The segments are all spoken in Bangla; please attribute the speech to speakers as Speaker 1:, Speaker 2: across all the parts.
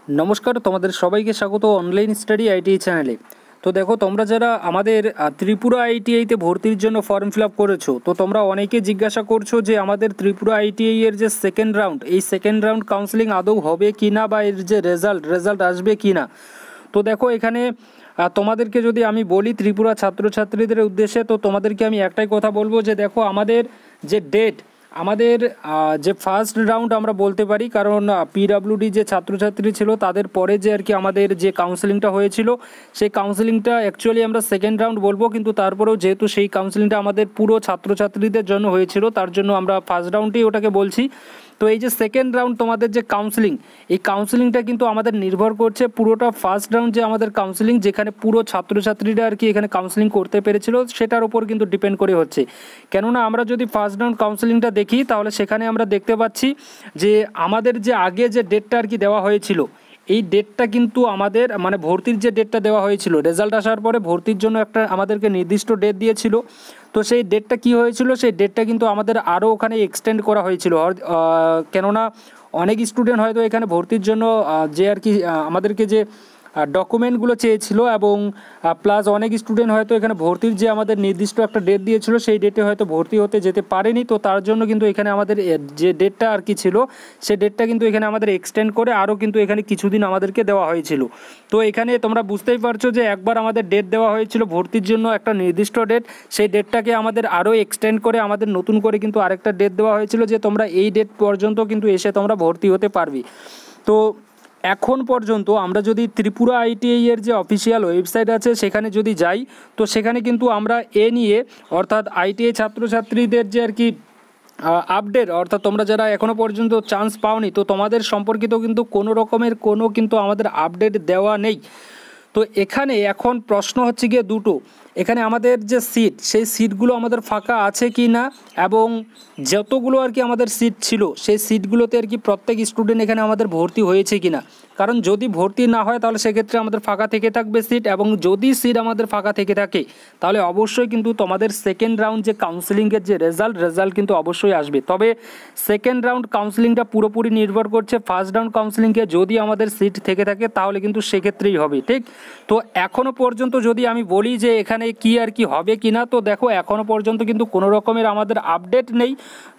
Speaker 1: নমস্কার, তোমাদের সবাইকে স্বাগত অনলাইন স্টাডি আইটিআই চ্যানেলে। তো দেখো, তোমরা যারা আমাদের ত্রিপুরা আইটিআইতে ভর্তির জন্য ফর্ম ফিল আপ করেছো, তো তোমরা অনেকে জিজ্ঞাসা করছো যে আমাদের ত্রিপুরা আইটিআই এর যে সেকেন্ড রাউন্ড, এই সেকেন্ড রাউন্ড কাউন্সেলিং আদৌ হবে কি না, বা এর যে রেজাল্ট আসবে কি না। তো দেখো, এখানে তোমাদেরকে যদি আমি বলি ত্রিপুরা ছাত্রছাত্রীদের উদ্দেশ্যে, তো তোমাদেরকে আমি একটাই কথা বলবো যে দেখো, আমাদের যে ডেট, আমাদের যে ফার্স্ট রাউন্ড আমরা বলতে পারি, কারণ পিডাব্লিউডি যে ছাত্রছাত্রী ছিল তাদের পরে যে আর কি আমাদের যে কাউন্সেলিংটা হয়েছিল, সেই কাউন্সেলিংটা অ্যাকচুয়ালি আমরা সেকেন্ড রাউন্ড বলবো, কিন্তু তারপরেও যেহেতু সেই কাউন্সেলিংটা আমাদের পুরো ছাত্রছাত্রীদের জন্য হয়েছিল, তার জন্য আমরা ফার্স্ট রাউন্ডেই ওটাকে বলছি। তো এই যে সেকেন্ড রাউন্ড তোমাদের যে কাউন্সেলিং, এই কাউন্সেলিংটা কিন্তু আমাদের নির্ভর করছে পুরোটা ফার্স্ট রাউন্ড যে আমাদের কাউন্সেলিং, যেখানে পুরো ছাত্রছাত্রীরা আর কি এখানে কাউন্সেলিং করতে পেরেছিল, সেটার উপর কিন্তু ডিপেন্ড করে হচ্ছে। কেননা আমরা যদি ফার্স্ট রাউন্ড কাউন্সেলিংটা দেখি, তাহলে সেখানে আমরা দেখতে পাচ্ছি যে আমাদের যে আগে যে ডেটটা আর কি দেওয়া হয়েছিল, এই ডেটটা কিন্তু আমাদের মানে ভর্তির যে ডেটটা দেওয়া হয়েছিল, রেজাল্ট আসার পরে ভর্তির জন্য একটা আমাদেরকে নির্দিষ্ট ডেট দিয়েছিল। তো সেই ডেটটা কি হয়েছিল, সেই ডেটটা কিন্তু আমাদের আরও ওখানে এক্সটেন্ড করা হয়েছিল। কেননা অনেক স্টুডেন্ট হয়তো এখানে ভর্তির জন্য যে আর কি আমাদেরকে যে ডকুমেন্টগুলো চেয়েছিল, এবং প্লাস অনেক স্টুডেন্ট হয়তো এখানে ভর্তির যে আমাদের নির্দিষ্ট একটা ডেট দিয়েছিল, সেই ডেটে হয়তো ভর্তি হতে যেতে পারেনি। তো তার জন্য কিন্তু এখানে আমাদের যে ডেটটা আর কি ছিল, সেই ডেটটা কিন্তু এখানে আমাদের এক্সটেন্ড করে আরও কিন্তু এখানে কিছুদিন আমাদেরকে দেওয়া হয়েছিল। তো এখানে তোমরা বুঝতেই পারছো যে একবার আমাদের ডেট দেওয়া হয়েছিল ভর্তির জন্য একটা নির্দিষ্ট ডেট, সেই ডেটটাকে আমাদের আরও এক্সটেন্ড করে আমাদের নতুন করে কিন্তু আরেকটা ডেট দেওয়া হয়েছিল যে তোমরা এই ডেট পর্যন্ত কিন্তু এসে তোমরা ভর্তি হতে পারবে। তো এখন পর্যন্ত আমরা যদি ত্রিপুরা আইটিআই এর যে অফিসিয়াল ওয়েবসাইট আছে সেখানে যদি যাই, তো সেখানে কিন্তু আমরা এ নিয়ে, অর্থাৎ আইটিআই ছাত্রছাত্রীদের যে আর কি আপডেট, অর্থাৎ তোমরা যারা এখনও পর্যন্ত চান্স পাওনি, তো তোমাদের সম্পর্কিত কিন্তু কোনো রকমের কোনো কিন্তু আমাদের আপডেট দেওয়া নেই। তো এখানে এখন প্রশ্ন হচ্ছে গিয়ে দুটো, এখানে আমাদের যে সিট, সেই সিটগুলো আমাদের ফাঁকা আছে কি না, এবং যতগুলো আর কি আমাদের সিট ছিল সেই সিটগুলোতে আর কি প্রত্যেক স্টুডেন্ট এখানে আমাদের ভর্তি হয়েছে কি না। কারণ যদি ভর্তি না হয় তাহলে সেক্ষেত্রে আমাদের ফাঁকা থেকে থাকবে সিট, এবং যদি সিট আমাদের ফাঁকা থেকে থাকে তাহলে অবশ্যই কিন্তু তোমাদের সেকেন্ড রাউন্ড যে কাউন্সেলিংয়ের যে রেজাল্ট কিন্তু অবশ্যই আসবে। তবে সেকেন্ড রাউন্ড কাউন্সেলিংটা পুরোপুরি নির্ভর করছে ফার্স্ট রাউন্ড কাউন্সেলিংয়ে, যদি আমাদের সিট থেকে থাকে তাহলে কিন্তু সেক্ষেত্রেই হবে, ঠিক। তো এখনও পর্যন্ত যদি আমি বলি যে এখানে কি আর কি হবে কি না, তো দেখো এখনও পর্যন্ত কিন্তু কোনো রকমের আমাদের আপডেট নেই।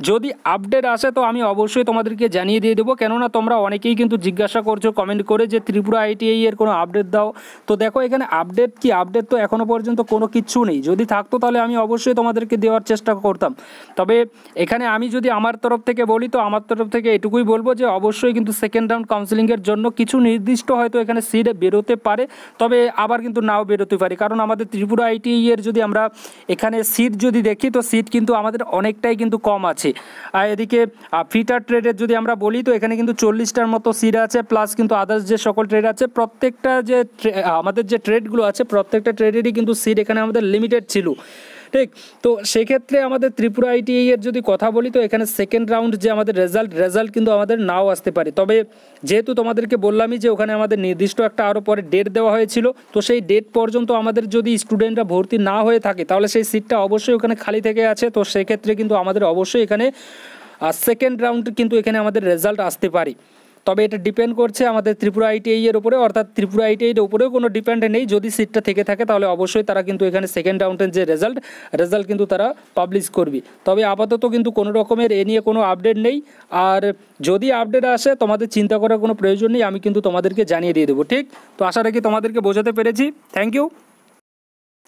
Speaker 1: যদি আপডেট আসে তো আমি অবশ্যই তোমাদেরকে জানিয়ে দিয়ে দেবো, কেননা তোমরা অনেকেই কিন্তু জিজ্ঞাসা করছো কমেন্ট করে যে ত্রিপুরা আইটিআই এর কোনো আপডেট দাও। তো দেখো, এখানে আপডেট তো এখনও পর্যন্ত কোনো কিছু নেই। যদি থাকতো তাহলে আমি অবশ্যই তোমাদেরকে দেওয়ার চেষ্টা করতাম। তবে এখানে আমি যদি আমার তরফ থেকে বলি, তো আমার তরফ থেকে এটুকুই বলবো যে অবশ্যই কিন্তু সেকেন্ড রাউন্ড কাউন্সেলিংয়ের জন্য কিছু নির্দিষ্ট হয়তো এখানে সিট বেরোতে পারে, তবে আবার কিন্তু নাও বেরোতে পারে। কারণ আমাদের ত্রিপুরা আইটিআই এর যদি আমরা এখানে সিট যদি দেখি, তো সিট কিন্তু আমাদের অনেকটাই কিন্তু কম আছে। আর এদিকে ফিটার ট্রেডের যদি আমরা বলি, তো এখানে কিন্তু 40টার মতো সিট আছে, প্লাস কিন্তু আদার্স যে সকল ট্রেড আছে, প্রত্যেকটা যে আমাদের যে ট্রেডগুলো আছে প্রত্যেকটা ট্রেডেরই কিন্তু সিট এখানে আমাদের লিমিটেড ছিল, ঠিক। তো সেক্ষেত্রে আমাদের ত্রিপুরা আইটিআই এর যদি কথা বলি, তো এখানে সেকেন্ড রাউন্ড যে আমাদের রেজাল্ট কিন্তু আমাদের নাও আসতে পারে। তবে যেহেতু তোমাদেরকে বললামই যে ওখানে আমাদের নির্দিষ্ট একটা আরও পরে ডেট দেওয়া হয়েছিল, তো সেই ডেট পর্যন্ত আমাদের যদি স্টুডেন্টরা ভর্তি না হয়ে থাকে তাহলে সেই সিটটা অবশ্যই ওখানে খালি থেকে আছে। তো সেক্ষেত্রে কিন্তু আমাদের অবশ্যই এখানে সেকেন্ড রাউন্ড কিন্তু এখানে আমাদের রেজাল্ট আসতে পারে। তবে এটা ডিপেন্ড করছে আমাদের ত্রিপুরা আইটিআই এর উপরে, অর্থাৎ ত্রিপুরা আইটিআই এর উপরেও কোনো ডিপেন্ড নেই। যদি সিটটা থেকে থাকে তাহলে অবশ্যই তারা কিন্তু এখানে সেকেন্ড রাউন্ডের যে রেজাল্ট কিন্তু তারা পাবলিশ করবে। তবে আপাতত কিন্তু কোনো রকমের এ নিয়ে কোনো আপডেট নেই। আর যদি আপডেট আসে তোমাদের চিন্তা করার কোনো প্রয়োজন নেই, আমি কিন্তু তোমাদেরকে জানিয়ে দিয়ে দেবো, ঠিক। তো আশা রাখি তোমাদেরকে বোঝাতে পেরেছি। Thank you.